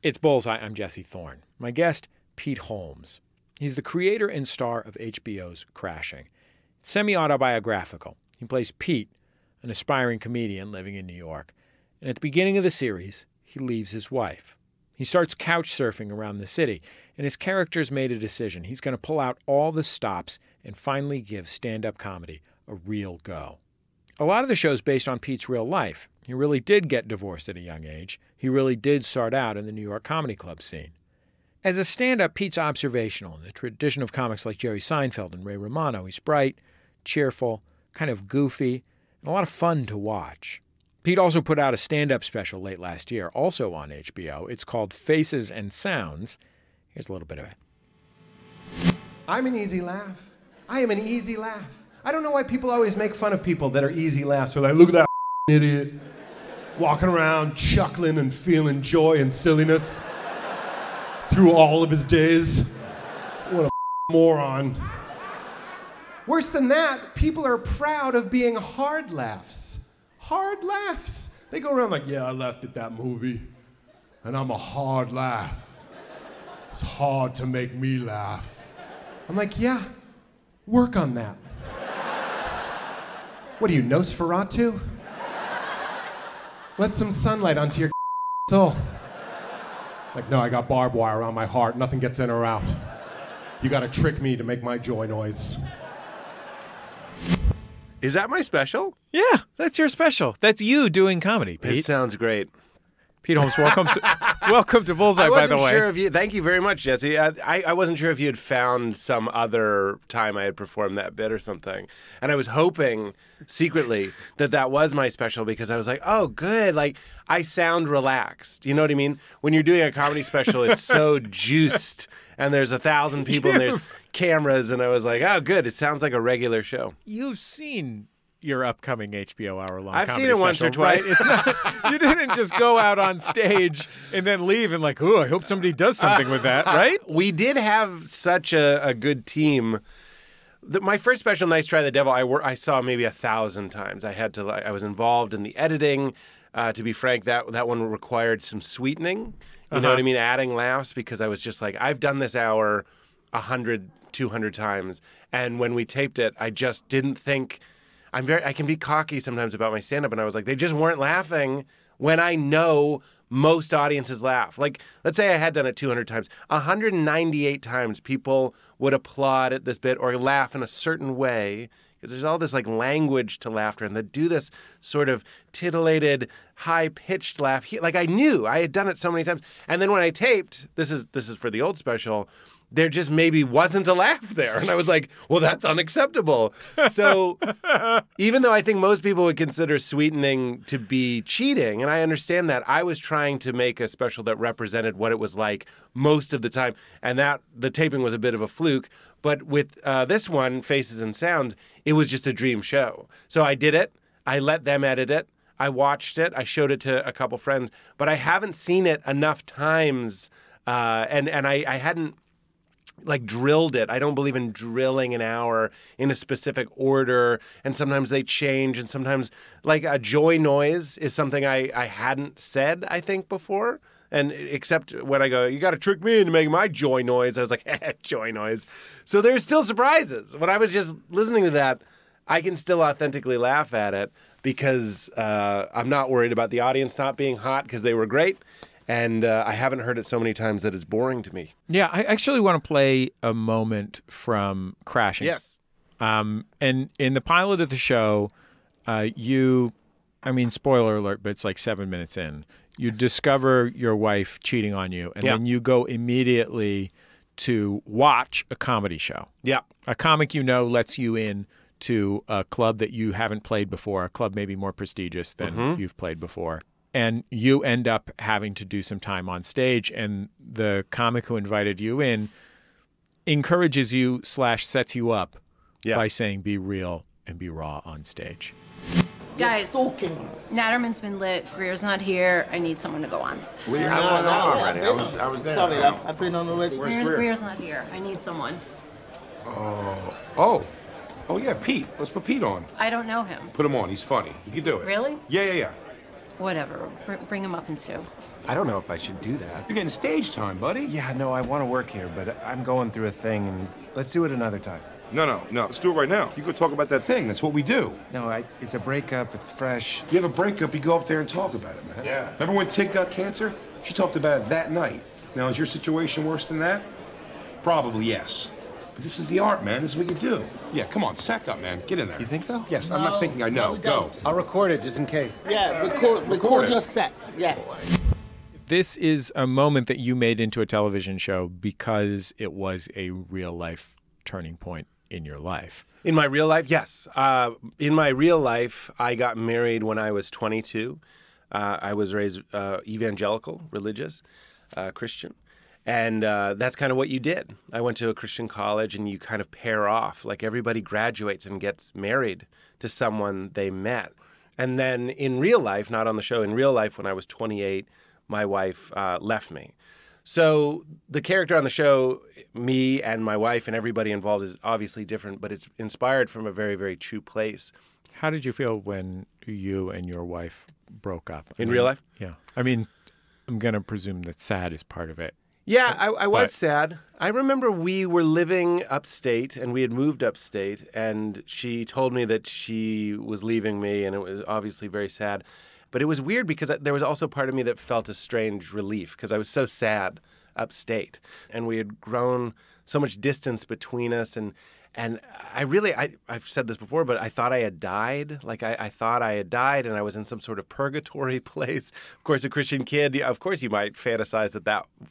It's Bullseye. I'm Jesse Thorne. My guest, Pete Holmes. He's the creator and star of HBO's Crashing. It's semi-autobiographical. He plays Pete, an aspiring comedian living in New York. And at the beginning of the series, he leaves his wife. He starts couch surfing around the city, and his character's made a decision. He's going to pull out all the stops and finally give stand-up comedy a real go. A lot of the show's based on Pete's real life. He really did get divorced at a young age. He really did start out in the New York comedy club scene. As a stand-up, Pete's observational in the tradition of comics like Jerry Seinfeld and Ray Romano. He's bright, cheerful, kind of goofy, and a lot of fun to watch. Pete also put out a stand-up special late last year, also on HBO. It's called Faces and Sounds. Here's a little bit of it. I'm an easy laugh. I am an easy laugh. I don't know why people always make fun of people that are easy laughs. They're like, look at that idiot walking around chuckling and feeling joy and silliness through all of his days. What a moron. Worse than that, people are proud of being hard laughs. Hard laughs. They go around like, yeah, I laughed at that movie, and I'm a hard laugh. It's hard to make me laugh. I'm like, yeah, work on that. What are you, Nosferatu? Let some sunlight onto your soul. Like, no, I got barbed wire around my heart. Nothing gets in or out. You gotta trick me to make my joy noise. Is that my special? Yeah, that's your special. That's you doing comedy, Pete. It sounds great. Pete Holmes, welcome to Bullseye, by the way. I wasn't sure if you... Thank you very much, Jesse. I wasn't sure if you had found some other time I had performed that bit or something. And I was hoping, secretly, that was my special because I was like, oh, good. Like, I sound relaxed. You know what I mean? When you're doing a comedy special, it's so juiced. And there's 1,000 people and there's cameras. And I was like, oh, good. It sounds like a regular show. You've seen your upcoming HBO hour-long I've comedy seen it once special, or twice. Right? You didn't just go out on stage and then leave and like, oh, I hope somebody does something with that, right? We did have such a good team. My first special, Nice Try the Devil, I saw maybe 1,000 times. I was involved in the editing. To be frank, that one required some sweetening. You know what I mean? Adding laughs, because I was just like, I've done this hour 100, 200 times. And when we taped it, I just didn't think... I can be cocky sometimes about my stand-up, and I was like, they just weren't laughing when I know most audiences laugh. Like, let's say I had done it 200 times. 198 times people would applaud at this bit or laugh in a certain way, because there's all this like language to laughter, and they do this sort of titillated, high-pitched laugh. Like, I knew I had done it so many times. And then when I taped, this is for the old special, there just maybe wasn't a laugh there. And I was like, well, that's unacceptable. So even though I think most people would consider sweetening to be cheating, and I understand that, I was trying to make a special that represented what it was like most of the time. And that the taping was a bit of a fluke. But with this one, Faces and Sounds, it was just a dream show. So I did it. I let them edit it. I watched it. I showed it to a couple friends. But I haven't seen it enough times. And I hadn't like drilled it. I don't believe in drilling an hour in a specific order, and sometimes they change, and sometimes like a joy noise is something I hadn't said, I think, before. And except when I go, you got to trick me into making my joy noise, I was like, joy noise. So there's still surprises. When I was just listening to that, I can still authentically laugh at it because I'm not worried about the audience not being hot because they were great. And I haven't heard it so many times that it's boring to me. Yeah, I actually want to play a moment from Crashing. Yes. And in the pilot of the show, spoiler alert, but it's like 7 minutes in, you discover your wife cheating on you, and then you go immediately to watch a comedy show. Yeah. A comic lets you in to a club that you haven't played before, a club maybe more prestigious than you've played before. And you end up having to do some time on stage, and the comic who invited you in encourages you / sets you up by saying be real and be raw on stage. Guys, Natterman's been lit. Greer's not here. I need someone to go on. We have one on already. I was there. Sorry, I've been on already. Greer's not here. I need someone. Oh, yeah, Pete. Let's put Pete on. I don't know him. Put him on. He's funny. He can do it. Really? Yeah. Whatever. Bring him up in 2. I don't know if I should do that. You're getting stage time, buddy. Yeah, no, I want to work here, but I'm going through a thing, and let's do it another time. No. Let's do it right now. You go talk about that thing. That's what we do. No, it's a breakup. It's fresh. You have a breakup, you go up there and talk about it, man. Yeah. Remember when Tig got cancer? She talked about it that night. Now, is your situation worse than that? Probably yes. But this is the art, man. This is what you do. Yeah, come on, sack up, man. Get in there. You think so? Yes, I'm not thinking I know. Go. I'll record it just in case. Yeah, record it. your set. Yeah. This is a moment that you made into a television show because it was a real life turning point in your life. In my real life, yes. In my real life, I got married when I was 22. I was raised evangelical, religious, Christian. And that's kind of what you did. I went to a Christian college, and you kind of pair off. Like, everybody graduates and gets married to someone they met. And then in real life, not on the show, in real life, when I was 28, my wife left me. So the character on the show, me and my wife and everybody involved, is obviously different, but it's inspired from a very, very true place. How did you feel when you and your wife broke up? In real life? Yeah. I mean, I'm going to presume that sad is part of it. Yeah, I was sad. I remember we were living upstate, and we had moved upstate, and she told me that she was leaving me, and it was obviously very sad. But it was weird because there was also part of me that felt a strange relief because I was so sad upstate, and we had grown so much distance between us, and I've said this before, but I thought I had died. Like, I thought I had died, and I was in some sort of purgatory place. Of course, a Christian kid, of course you might fantasize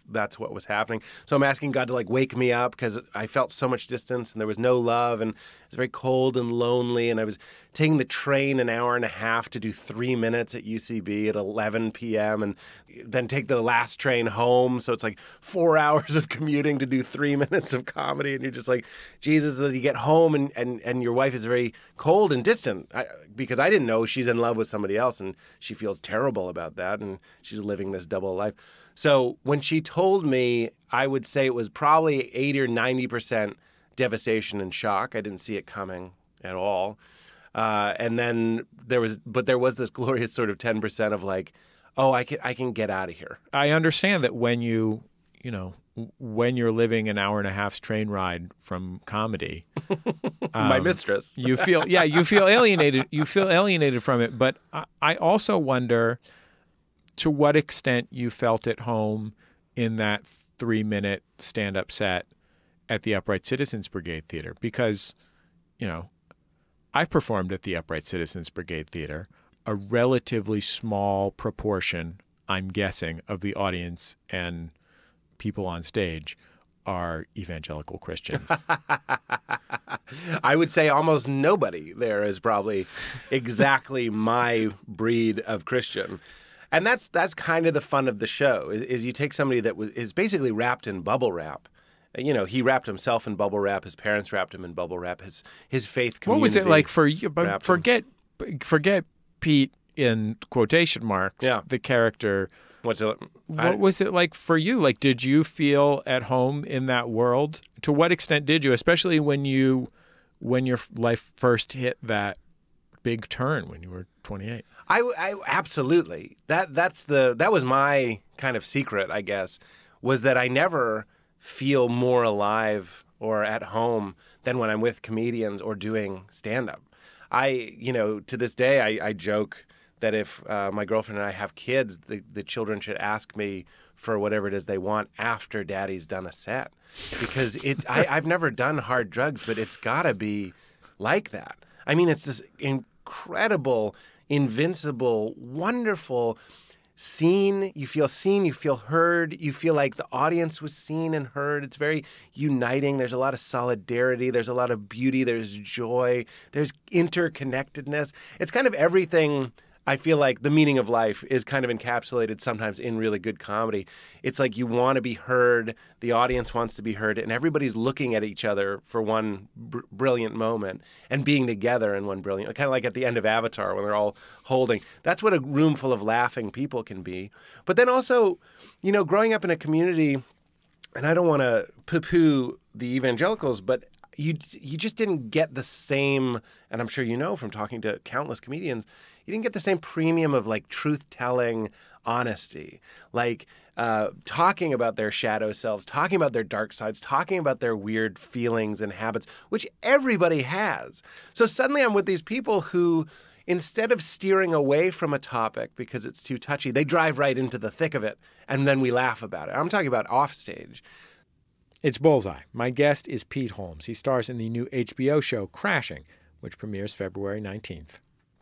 that's what was happening. So I'm asking God to, like, wake me up because I felt so much distance, and there was no love, and it was very cold and lonely, and I was taking the train an hour and a half to do 3 minutes at UCB at 11 p.m., and then take the last train home. So it's like 4 hours of commuting to do 3 minutes of comedy, and you're just like, Jesus, you get home and your wife is very cold and distant because I didn't know she's in love with somebody else, and she feels terrible about that, and she's living this double life. So when she told me, I would say it was probably 80 or 90% devastation and shock. I didn't see it coming at all. And then there was this glorious sort of 10% of like, oh, I can get out of here. I understand that when when you're living an hour and a half's train ride from comedy, my mistress, you feel alienated. You feel alienated from it. But I also wonder to what extent you felt at home in that 3-minute stand-up set at the Upright Citizens Brigade Theater, because, I've performed at the Upright Citizens Brigade Theater. A relatively small proportion, I'm guessing, of the audience and people on stage are evangelical Christians. I would say almost nobody there is probably exactly my breed of Christian. And that's kind of the fun of the show, is you take somebody that is basically wrapped in bubble wrap. He wrapped himself in bubble wrap. His parents wrapped him in bubble wrap. His faith community. What was it like for you? But forget Pete in quotation marks. Yeah. The character. What was it like for you? Like, did you feel at home in that world? To what extent did you, especially when your life first hit that big turn when you were 28? I absolutely. That was my kind of secret, I guess, was that I never feel more alive or at home than when I'm with comedians or doing stand-up. To this day, I joke that if my girlfriend and I have kids, the children should ask me for whatever it is they want after Daddy's done a set, because I've never done hard drugs, but it's got to be like that. I mean, it's this incredible, invincible, wonderful seen, you feel heard, you feel like the audience was seen and heard. It's very uniting. There's a lot of solidarity. There's a lot of beauty. There's joy. There's interconnectedness. It's kind of everything. I feel like the meaning of life is kind of encapsulated sometimes in really good comedy. It's like you want to be heard, the audience wants to be heard, and everybody's looking at each other for one brilliant moment and being together in one brilliant, kind of like at the end of Avatar when they're all holding. That's what a room full of laughing people can be. But then also, growing up in a community, and I don't want to poo-poo the evangelicals, but you just didn't get the same, and I'm sure from talking to countless comedians, you didn't get the same premium of like truth-telling, honesty, like talking about their shadow selves, talking about their dark sides, talking about their weird feelings and habits, which everybody has. So suddenly I'm with these people who, instead of steering away from a topic because it's too touchy, they drive right into the thick of it, and then we laugh about it. I'm talking about offstage. It's Bullseye. My guest is Pete Holmes. He stars in the new HBO show Crashing, which premieres February 19th.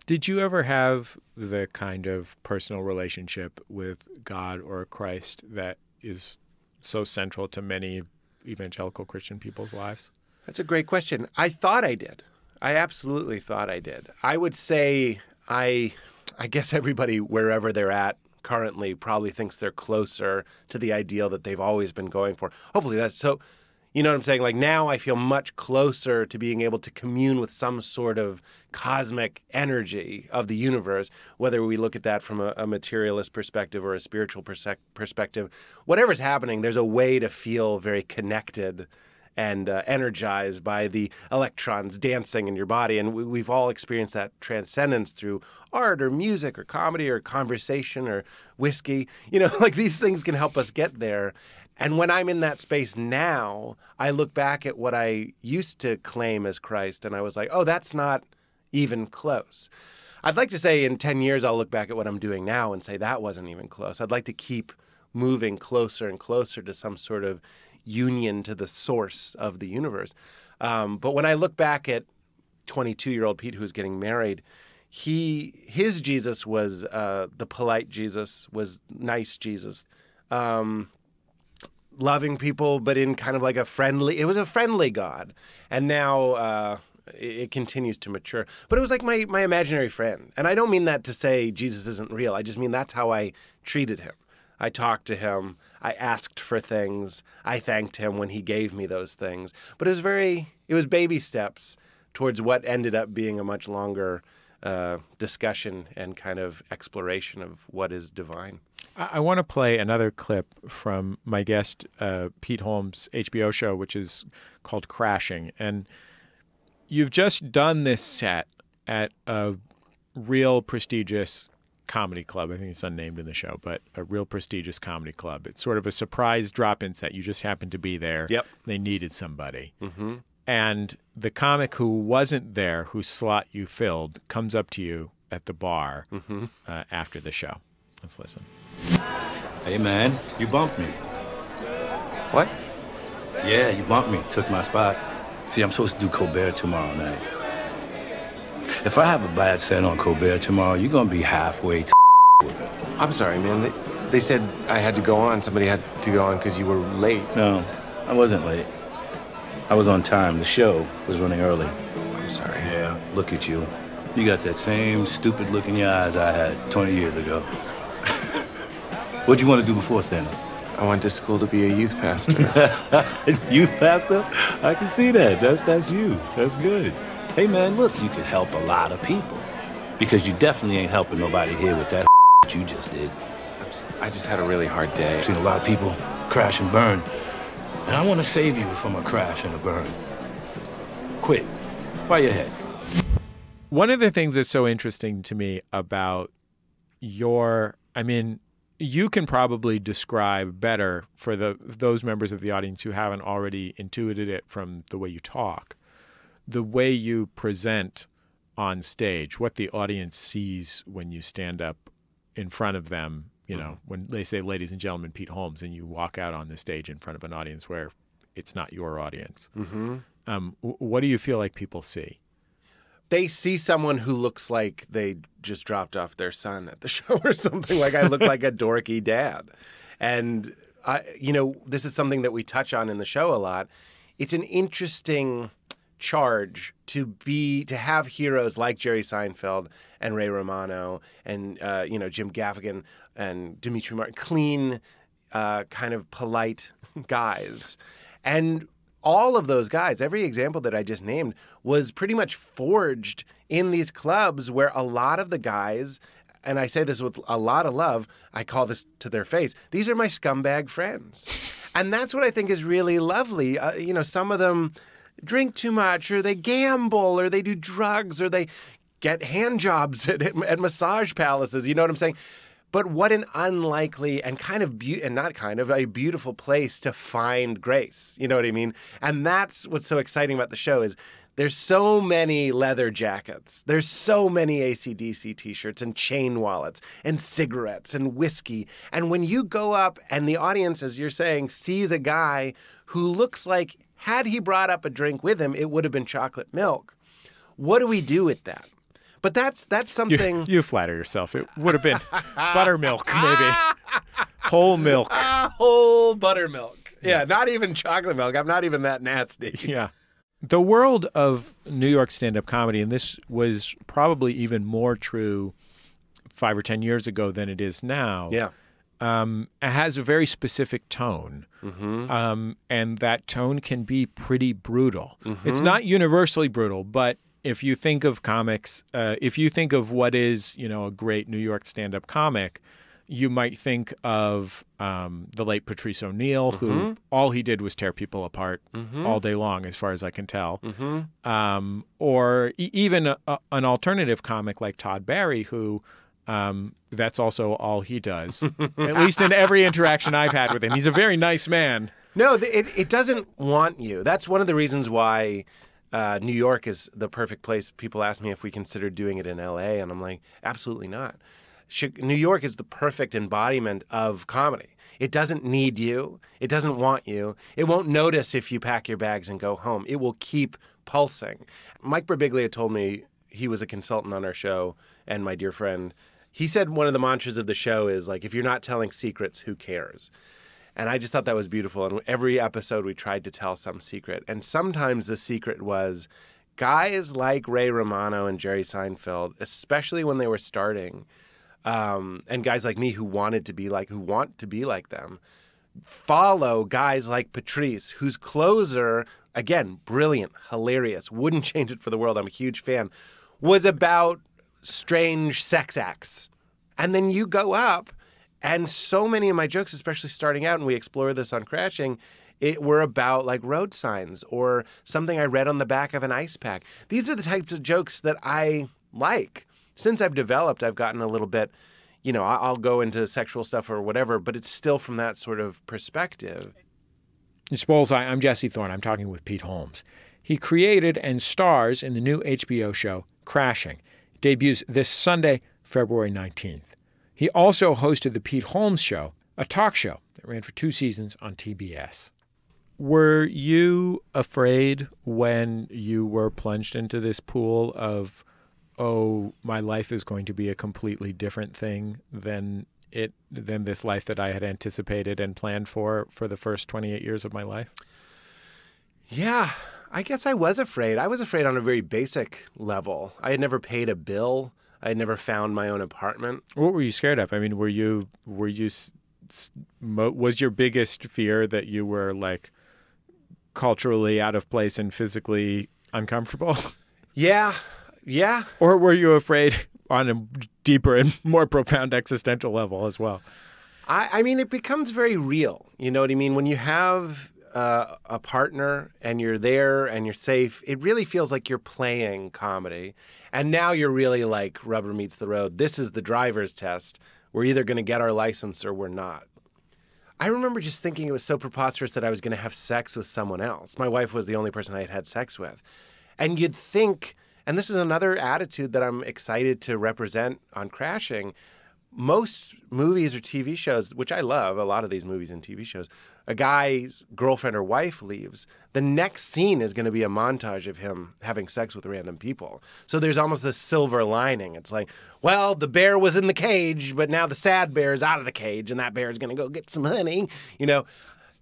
Did you ever have the kind of personal relationship with God or Christ that is so central to many evangelical Christian people's lives? That's a great question. I thought I did. I absolutely thought I did. I would say I guess everybody, wherever they're at currently, probably thinks they're closer to the ideal that they've always been going for. Hopefully that's so. You know what I'm saying? Like now I feel much closer to being able to commune with some sort of cosmic energy of the universe, whether we look at that from a materialist perspective or a spiritual perspective. Whatever's happening, there's a way to feel very connected and energized by the electrons dancing in your body. And we've all experienced that transcendence through art or music or comedy or conversation or whiskey. You know, like these things can help us get there. And when I'm in that space now, I look back at what I used to claim as Christ, and I was like, oh, that's not even close. I'd like to say in 10 years, I'll look back at what I'm doing now and say that wasn't even close. I'd like to keep moving closer and closer to some sort of union to the source of the universe. But when I look back at 22-year-old Pete who was getting married, his Jesus was the polite Jesus, was nice Jesus. Loving people, but in kind of like it was a friendly God. And now it continues to mature. But it was like my imaginary friend. And I don't mean that to say Jesus isn't real. I just mean that's how I treated him. I talked to him. I asked for things. I thanked him when he gave me those things. But it was baby steps towards what ended up being a much longer discussion and kind of exploration of what is divine. I want to play another clip from my guest, Pete Holmes' HBO show, which is called Crashing. And you've just done this set at a real prestigious comedy club. I think it's unnamed in the show, but a real prestigious comedy club. It's sort of a surprise drop-in set. You just happened to be there. Yep. They needed somebody. Mm-hmm. And the comic who wasn't there, whose slot you filled, comes up to you at the bar after the show. Let's listen. Hey, man, you bumped me. What? Yeah, you bumped me. Took my spot. See, I'm supposed to do Colbert tomorrow night. If I have a bad set on Colbert tomorrow, you're going to be halfway to with it. I'm sorry, man. They said I had to go on. Somebody had to go on because you were late. No, I wasn't late. I was on time. The show was running early. I'm sorry. Yeah, look at you. You got that same stupid look in your eyes I had 20 years ago. What'd you want to do before stand-up? I went to school to be a youth pastor. Youth pastor? I can see that. That's you. That's good. Hey, man, look, you could help a lot of people. Because you definitely ain't helping nobody here with that you just did. I just had a really hard day. I've seen a lot of people crash and burn. And I want to save you from a crash and a burn. Quick, by your head. One of the things that's so interesting to me about you can probably describe better for those members of the audience who haven't already intuited it from the way you talk, the way you present on stage, what the audience sees when you stand up in front of them, you know, when they say, ladies and gentlemen, Pete Holmes, and you walk out on the stage in front of an audience where it's not your audience. Mm-hmm. What do you feel like people see? They see someone who looks like they just dropped off their son at the show or something. Like I look like a dorky dad. And, this is something that we touch on in the show a lot. It's an interesting charge to have heroes like Jerry Seinfeld and Ray Romano and, Jim Gaffigan and Dimitri Martin, clean, kind of polite guys. And all of those guys, every example that I just named, was pretty much forged in these clubs where a lot of the guys, and I say this with a lot of love, I call this to their face, these are my scumbag friends. And that's what I think is really lovely. Some of them drink too much, or they gamble, or they do drugs, or they get hand jobs at massage palaces. You know what I'm saying? But what an unlikely and kind of a beautiful place to find grace. You know what I mean? And that's what's so exciting about the show is there's so many leather jackets. There's so many AC/DC t-shirts and chain wallets and cigarettes and whiskey. And when you go up and the audience, as you're saying, sees a guy who looks like had he brought up a drink with him, it would have been chocolate milk. What do we do with that? But that's something... You flatter yourself. It would have been buttermilk, maybe. Whole milk. Whole buttermilk. Yeah, not even chocolate milk. I'm not even that nasty. Yeah. The world of New York stand-up comedy, and this was probably even more true 5 or 10 years ago than it is now, it has a very specific tone. And that tone can be pretty brutal. It's not universally brutal, but if you think of comics, if you think of what is, a great New York stand-up comic, you might think of the late Patrice O'Neill, who all he did was tear people apart all day long, as far as I can tell. Or even an alternative comic like Todd Barry, who that's also all he does, at least in every interaction I've had with him. He's a very nice man. No, it doesn't want you. That's one of the reasons why New York is the perfect place. People ask me if we consider doing it in LA, and I'm like, absolutely not. New York is the perfect embodiment of comedy. It doesn't need you. It doesn't want you. It won't notice if you pack your bags and go home. It will keep pulsing. Mike Birbiglia told me, he was a consultant on our show and my dear friend. He said one of the mantras of the show is like, if you're not telling secrets, who cares? And I just thought that was beautiful. And every episode we tried to tell some secret. And sometimes the secret was guys like Ray Romano and Jerry Seinfeld, especially when they were starting, and guys like me who want to be like them, follow guys like Patrice, whose closer, again, brilliant, hilarious, wouldn't change it for the world, I'm a huge fan, was about strange sex acts. And then you go up, and so many of my jokes, especially starting out, and we explore this on Crashing, were about like road signs or something I read on the back of an ice pack. These are the types of jokes that I like. Since I've developed, I've gotten a little bit, I'll go into sexual stuff or whatever, but it's still from that sort of perspective. It's Bullseye. I'm Jesse Thorne. I'm talking with Pete Holmes. He created and stars in the new HBO show, Crashing. It debuts this Sunday, February 19th. He also hosted the Pete Holmes Show, a talk show that ran for 2 seasons on TBS. Were you afraid when you were plunged into this pool of, oh, my life is going to be a completely different thing than this life that I had anticipated and planned for the first 28 years of my life? Yeah, I guess I was afraid. I was afraid on a very basic level. I had never paid a bill. I had never found my own apartment. What were you scared of? I mean, was your biggest fear that you were like culturally out of place and physically uncomfortable? Yeah. Or were you afraid on a deeper and more profound existential level as well? I mean, it becomes very real. You know what I mean? When you have a partner and you're there and you're safe, it really feels like you're playing comedy. And now you're really like rubber meets the road. This is the driver's test. We're either going to get our license or we're not. I remember just thinking it was so preposterous that I was going to have sex with someone else. My wife was the only person I had had sex with. And you'd think, and this is another attitude that I'm excited to represent on Crashing, most movies or TV shows, which I love, a lot of these movies and TV shows, a guy's girlfriend or wife leaves, the next scene is going to be a montage of him having sex with random people. So there's almost this silver lining. It's like, well, the bear was in the cage, but now the sad bear is out of the cage, and that bear is going to go get some honey.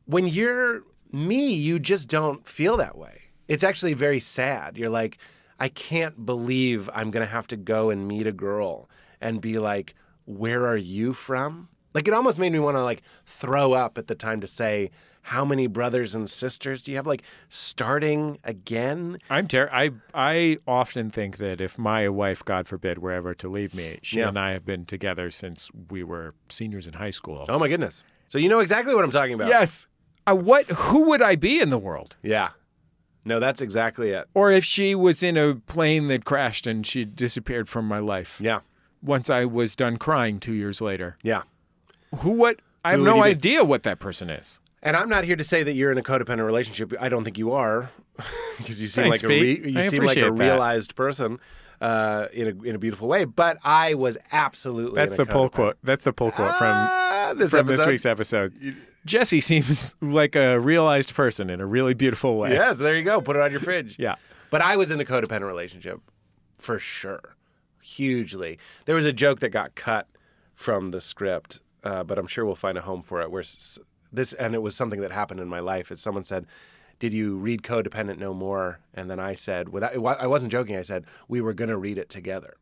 When you're me, you just don't feel that way. It's actually very sad. You're like, I can't believe I'm going to have to go and meet a girl and be like, where are you from? Like, it almost made me want to like throw up at the time to say, how many brothers and sisters do you have? Like, starting again? I often think that if my wife, God forbid, were ever to leave me, she and I have been together since we were seniors in high school. Oh my goodness. So you know exactly what I'm talking about. Yes. Who would I be in the world? Yeah. No, that's exactly it. Or if she was in a plane that crashed and she disappeared from my life. Yeah. once I was done crying 2 years later. Yeah. I have Who would no you be? idea what that person is. And I'm not here to say that you're in a codependent relationship. I don't think you are, because you seem Thanks, like Pete. I a appreciate that. realized person in a beautiful way. But I was absolutely. That's the pull quote. That's the pull quote from this week's episode. Jesse seems like a realized person in a really beautiful way. Yes, there you go. Put it on your fridge. Yeah. But I was in a codependent relationship, for sure, hugely. There was a joke that got cut from the script, but I'm sure we'll find a home for it. And it was something that happened in my life. As someone said, "Did you read Codependent No More?" And then I said, I wasn't joking. I said, "We were going to read it together."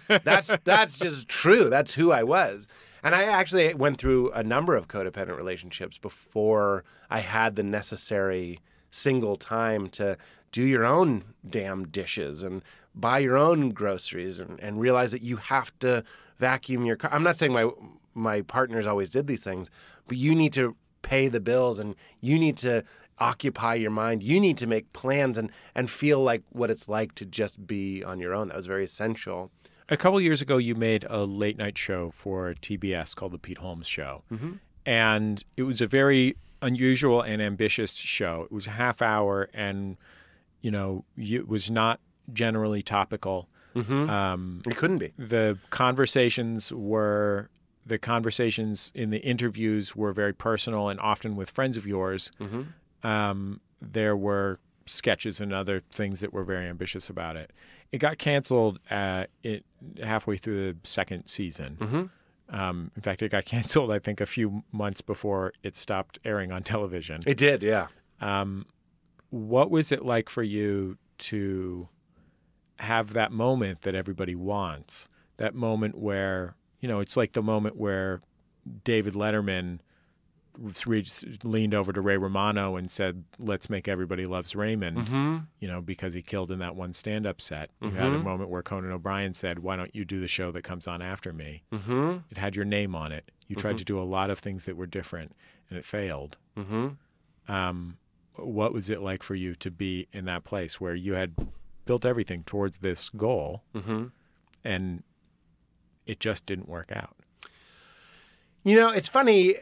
That's just true. That's who I was. And I actually went through a number of codependent relationships before I had the necessary single time to do your own damn dishes and buy your own groceries and realize that you have to vacuum your car. I'm not saying my partners always did these things, but you need to pay the bills and you need to occupy your mind. You need to make plans and feel like what it's like to just be on your own. That was very essential. A couple years ago, you made a late night show for TBS called The Pete Holmes Show. Mm-hmm. And it was a very unusual and ambitious show. It was a half hour and, it was not generally topical. Mm-hmm. It couldn't be. The conversations in the interviews were very personal and often with friends of yours. Mm-hmm. There were sketches and other things that were very ambitious about it. It got canceled halfway through the second season. Mm-hmm. In fact, it got canceled, I think, a few months before it stopped airing on television. It did, yeah. What was it like for you to have that moment that everybody wants? That moment where, it's like the moment where David Letterman leaned over to Ray Romano and said, "Let's make Everybody Loves Raymond," mm-hmm. Because he killed in that one stand-up set. Mm-hmm. You had a moment where Conan O'Brien said, "Why don't you do the show that comes on after me?" Mm-hmm. It had your name on it. You tried mm-hmm. to do a lot of things that were different, and it failed. Mm-hmm. What was it like for you to be in that place where you had built everything towards this goal, mm-hmm. and it just didn't work out? It's funny,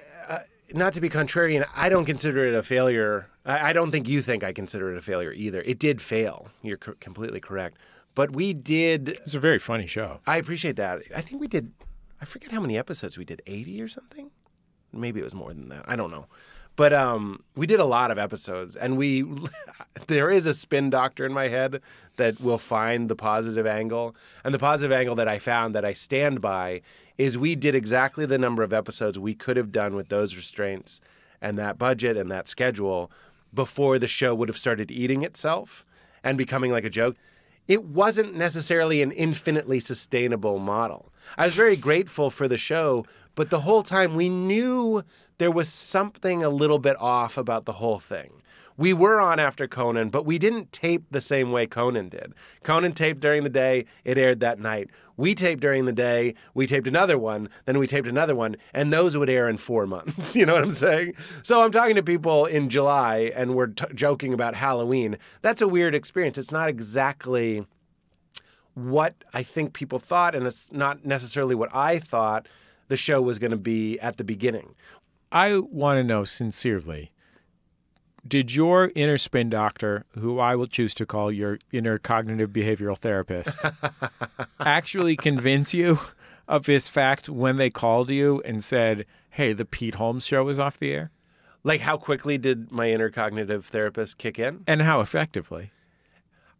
not to be contrarian, I don't consider it a failure. I don't think you think I consider it a failure either. It did fail. You're completely correct. But we did... It's a very funny show. I appreciate that. I think we did... I forget how many episodes we did. 80 or something? Maybe it was more than that. I don't know. But we did a lot of episodes. And there is a spin doctor in my head that will find the positive angle. And the positive angle that I found that I stand by is we did exactly the number of episodes we could have done with those restraints and that budget and that schedule before the show would have started eating itself and becoming like a joke. It wasn't necessarily an infinitely sustainable model. I was very grateful for the show, but the whole time we knew there was something a little bit off about the whole thing. We were on after Conan, but we didn't tape the same way Conan did. Conan taped during the day, it aired that night. We taped during the day, we taped another one, then we taped another one, and those would air in 4 months. You know what I'm saying? So I'm talking to people in July, and we're joking about Halloween. That's a weird experience. It's not exactly what I think people thought, and it's not necessarily what I thought the show was going to be at the beginning. I want to know sincerely, did your inner spin doctor, who I will choose to call your inner cognitive behavioral therapist, actually convince you of this fact when they called you and said, "Hey, the Pete Holmes Show is off the air"? Like, how quickly did my inner cognitive therapist kick in? And how effectively?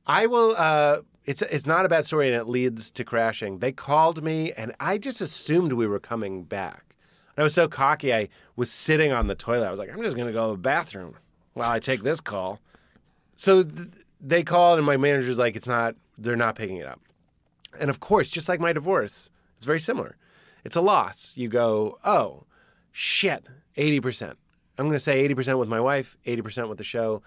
I will... It's not a bad story, and it leads to crashing. They called me, and I just assumed we were coming back. And I was so cocky, I was sitting on the toilet. I was like, I'm just going to go to the bathroom while I take this call. So they called, and my manager's like, they're not picking it up. And of course, just like my divorce, it's very similar. It's a loss. You go, oh, shit, 80%. I'm going to say 80% with my wife, 80% with the show.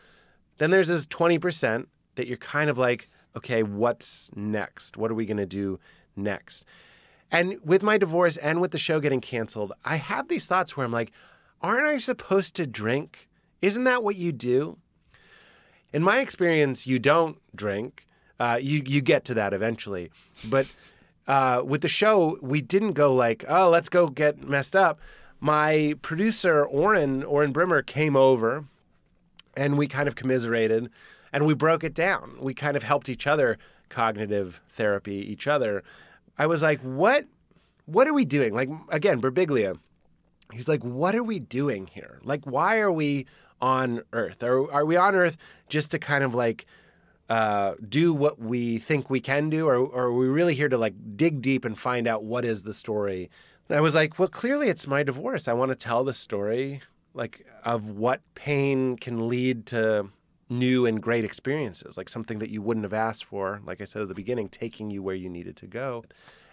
Then there's this 20% that you're kind of like, okay, what's next? What are we going to do next? And with my divorce and with the show getting canceled, I have these thoughts where I'm like, aren't I supposed to drink? Isn't that what you do? In my experience, you don't drink. You get to that eventually. But with the show, we didn't go like, oh, let's go get messed up. My producer, Oren Brimmer, came over and we kind of commiserated and we broke it down. We kind of helped each other, cognitive therapy each other. I was like, what are we doing? Like, again, Birbiglia, he's like, what are we doing here? Like, why are we on Earth? Are we on Earth just to kind of like do what we think we can do? Or are we really here to like dig deep and find out what is the story? And I was like, well, clearly it's my divorce. I want to tell the story like of what pain can lead to new and great experiences, like something that you wouldn't have asked for, like I said at the beginning, taking you where you needed to go.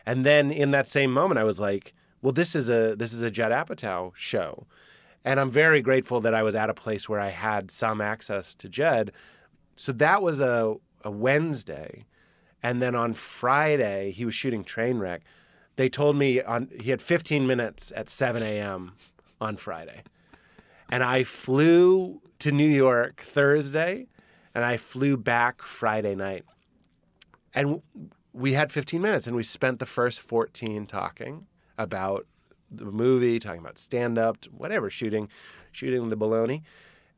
And then in that same moment, I was like, well, this is a Judd Apatow show. And I'm very grateful that I was at a place where I had some access to Judd. So that was a Wednesday. And then on Friday, he was shooting Trainwreck. They told me he had 15 minutes at 7 a.m. on Friday. And I flew to New York Thursday, and I flew back Friday night. And we had 15 minutes, and we spent the first 14 talking about the movie, talking about stand-up, whatever, shooting the baloney.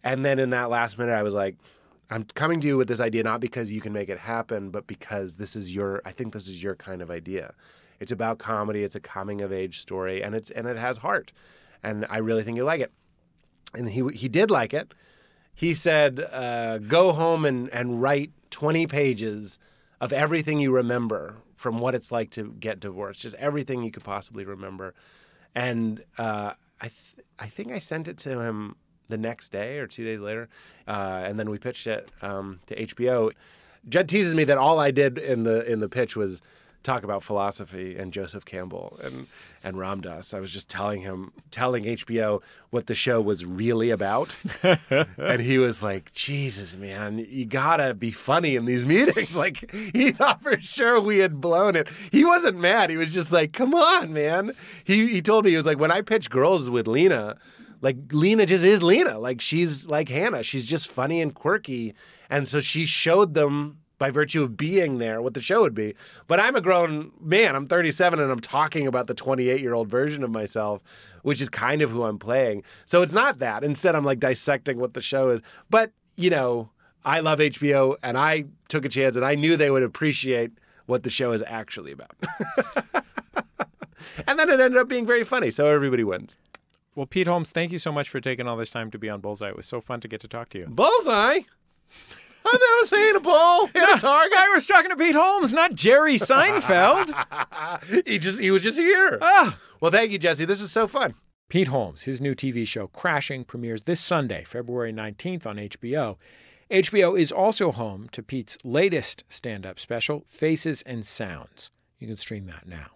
And then in that last minute, I was like, I'm coming to you with this idea not because you can make it happen, but because I think this is your kind of idea. It's about comedy. It's a coming-of-age story, and it has heart. And I really think you'll like it. And he did like it. He said, go home and write 20 pages of everything you remember from what it's like to get divorced, just everything you could possibly remember. And I think I sent it to him the next day or 2 days later, and then we pitched it to HBO. Judd teases me that all I did in the pitch was talk about philosophy and Joseph Campbell and Ram Dass. I was just telling HBO what the show was really about. And he was like, Jesus, man, you gotta be funny in these meetings. Like, he thought for sure we had blown it. He wasn't mad. He was just like, come on, man. He told me, he was like, when I pitch Girls with Lena, like, Lena just is Lena. Like, she's like Hannah. She's just funny and quirky. And so she showed them, by virtue of being there, what the show would be. But I'm a grown man. I'm 37, and I'm talking about the 28-year-old version of myself, which is kind of who I'm playing. So it's not that. Instead, I'm like dissecting what the show is. But, you know, I love HBO, and I took a chance, and I knew they would appreciate what the show is actually about. And then it ended up being very funny, so everybody wins. Well, Pete Holmes, thank you so much for taking all this time to be on Bullseye. It was so fun to get to talk to you. Bullseye? I thought I was hitting a ball, hit a target. I was talking to Pete Holmes, not Jerry Seinfeld. He was just here. Ah. Well, thank you, Jesse. This is so fun. Pete Holmes, his new TV show, Crashing, premieres this Sunday, February 19th on HBO. HBO is also home to Pete's latest stand-up special, Faces and Sounds. You can stream that now.